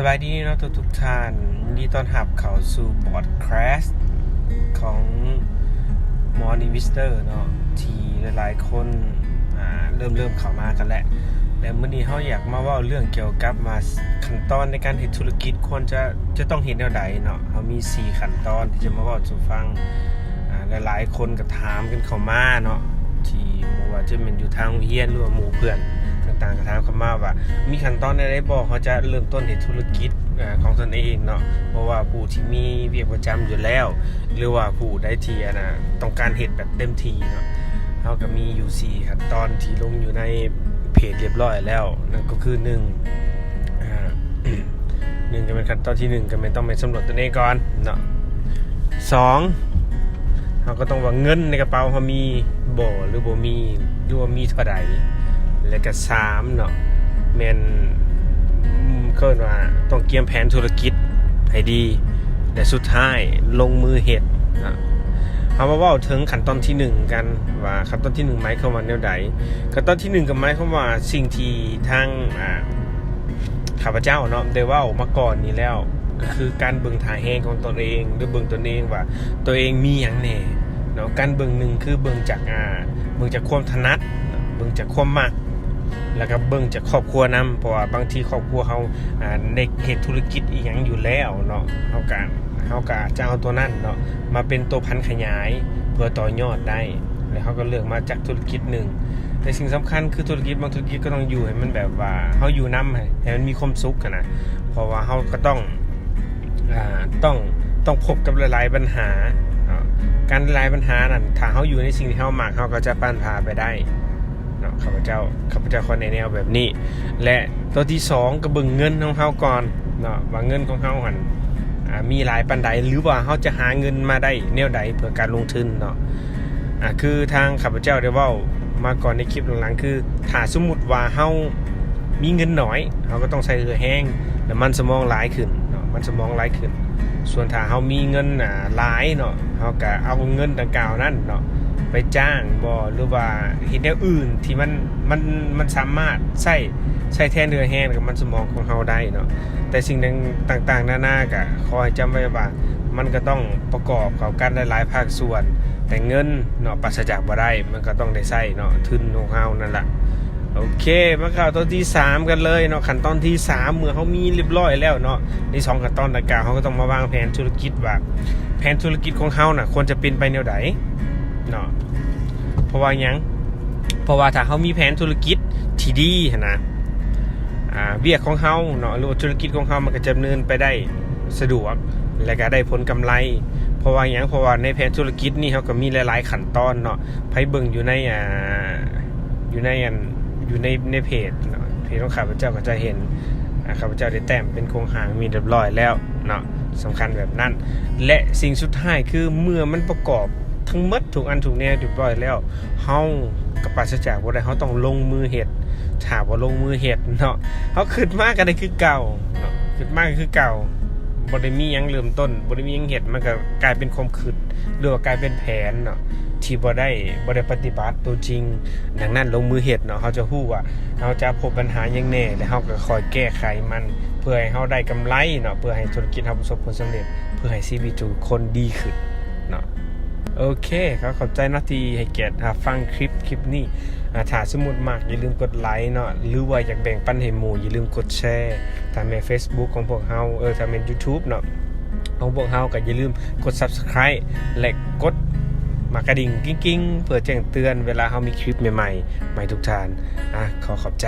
สบายดีเนาะทุกท่านยินดีต้อนรับเข้าสู่พอดแคสต์ของ Morning Visitor เนาะที่หลายๆคนเริ่มเข้ามากันแล้วและมื้อนี้เฮาอยากมาเว้าเรื่องเกี่ยวกับขั้นตอนในการเฮ็ดธุรกิจควรจะต้องเฮ็ดแนวใดเนาะเฮามี4ขั้นตอนที่จะมาเว้าสู่ฟังหลายๆคนก็ถามกันเข้ามาเนาะที่บ่ว่าจะเป็นอยู่ทางเรียนหรือว่าหมู่เพื่อนต่างๆก็ถามเข้ามาว่ามีขั้นตอนใดๆบ่เขาจะเริ่มต้นเฮ็ดธุรกิจของตนเองเนาะเพราะว่าผู้ที่มีเวียกประจำอยู่แล้วหรือว่าผู้ใดที่ต้องการเฮ็ดแบบเต็มที่เนาะเฮาก็มีอยู่4ขั้นตอนที่ลงอยู่ในเพจเรียบร้อยแล้วนั่นก็คือ1ก็เป็นขั้นตอนที่1ก็เป็นต้องไปสำรวจตนเองก่อนเนาะ2เราก็ต้องว่าเงินในกระเป๋าเขามีบ่หรือบ่มีหรือว่ามีเท่าใดแล้วก็3เนาะแม่นก็ว่าต้องเตรียมแผนธุรกิจให้ดีและสุดท้ายลงมือเฮ็ดนะเฮามาเว้าถึงขั้นตอนที่1กันว่าขั้นตอนที่1หมายความว่าแนวใดขั้นตอนที่1ก็หมายความว่าสิ่งที่ทางข้าพเจ้าเนาะได้เว้ามาก่อนนี้แล้วก็คือการเบิ่งท่าแฮงของตนเองหรือเบิ่งตนเองว่าตัวเองมีหยังแน่เนาะการเบิ่งนึงคือเบิ่งจากความถนัดเบิ่งจากความมักแล้วก็เบิ่งจากครอบครัวนำเพราะว่าบางทีครอบครัวเฮาในเฮ็ดธุรกิจอีหยังอยู่แล้วเนาะเฮาก็จะเอาตัวนั้นเนาะมาเป็นตัวพันขยายเพื่อต่อยอดได้แล้วเฮาก็เลือกมาจากธุรกิจนึงแต่สิ่งสำคัญคือธุรกิจบางธุรกิจก็ต้องอยู่ให้มันแบบว่าเฮาอยู่นำให้มันมีความสุขกันนะเพราะว่าเฮาก็ต้องพบกับหลายๆปัญหาการหลายปัญหานั่นถ้าเฮาอยู่ในสิ่งที่เฮามักเฮาก็จะผ่านไปได้เนาะข้าพเจ้าคนในแนวแบบนี้และตัวที่2ก็เบิ่งเงินของเฮาก่อนเนาะว่าเงินของเฮาหั่นมีหลายปานใดหรือว่าเฮาจะหาเงินมาได้แนวใดเพื่อการลงทุนเนาะคือทางข้าพเจ้าได้เว้ามาก่อนในคลิปหลังๆคือถ้าสมมุติว่าเฮามีเงินน้อยเฮาก็ต้องใช้เรือแห้งและมันสมองหลายขึ้นเนาะมันสมองหลายขึ้นส่วนถ้าเฮามีเงินหลายเนาะเฮาก็เอาเงินดังกล่าวนั้นเนาะไปจ้างบ่หรือว่าเฮ็ดแนวอื่นที่มันสามารถใช้แทนเรือแห้งกับมันสมองของเฮาได้เนาะแต่สิ่งต่างๆนานาก็ขอให้จำไว้ว่ามันก็ต้องประกอบกับกันหลายๆภาคส่วนแต่เงินเนาะปราศจากบ่ได้มันก็ต้องได้ใช้เนาะทุนของเฮานั่นล่ะโอเคมาเข้าตอนที่3กันเลยเนาะขั้นตอนที่3เมื่อเฮามีเรียบร้อยแล้วเนาะใน2ขั้นตอนดังกล่าวเฮาก็ต้องมาวางแผนธุรกิจว่าแผนธุรกิจของเฮาน่ะควรจะเป็นไปแนวใดเนาะเพราะว่าถ้าเฮามีแผนธุรกิจที่ดีนะเวียกของเฮาเนาะหรือธุรกิจของเฮามันก็จะดำเนินไปได้สะดวกและก็ได้ผลกำไรเพราะว่าในแผนธุรกิจนี่เฮาก็มีหลายๆขั้นตอนเนาะไผเบิ่งอยู่ในเพจเนาะเพจของข้าพเจ้าก็จะเห็นข้าพเจ้าได้แต้มเป็นโครงหางมีเรียบร้อยแล้วเนาะสำคัญแบบนั้นและสิ่งสุดท้ายคือเมื่อมันประกอบทั้งหมดทุกอันทุกแนวเรียบร้อยแล้วเฮาก็ปราศจากบ่ได้เฮาต้องลงมือเฮ็ดถ้าบ่ลงมือเฮ็ดเนาะเฮาคิดมาก็ได้คือเก่าเนาะคิดมาก็คือเก่าบ่ได้มีหยังเริ่มต้นบ่ได้มีหยังเฮ็ดมันก็กลายเป็นความคิดหรือว่ากลายเป็นแผนเนาะที่บ่ได้ปฏิบัติตัวจริงดังนั้นลงมือเฮ็ดเนาะเฮาจะฮู้ว่าเฮาจะพบปัญหาหยังแน่และเฮาก็คอยแก้ไขมันเพื่อให้เฮาได้กำไรเนาะเพื่อให้ธุรกิจเฮาประสบผลสำเร็จเพื่อให้ชีวิตทุกคนดีขึ้นเนาะโอเคครับขอบใจนะที่ให้เกียรติฟังคลิปนี้ถ้าสมมุติมากอย่าลืมกดไลค์เนาะหรือว่าอยากแบ่งปันให้หมู่อย่าลืมกดแชร์ทางใน Facebook ของพวกเฮาทางใน YouTube เนาะของพวกเฮาก็อย่าลืมกด Subscribe และกดมากระดิ่งกิ้งๆเพื่อแจ้งเตือนเวลาเฮามีคลิปใหม่ๆทุกท่านขอบใจ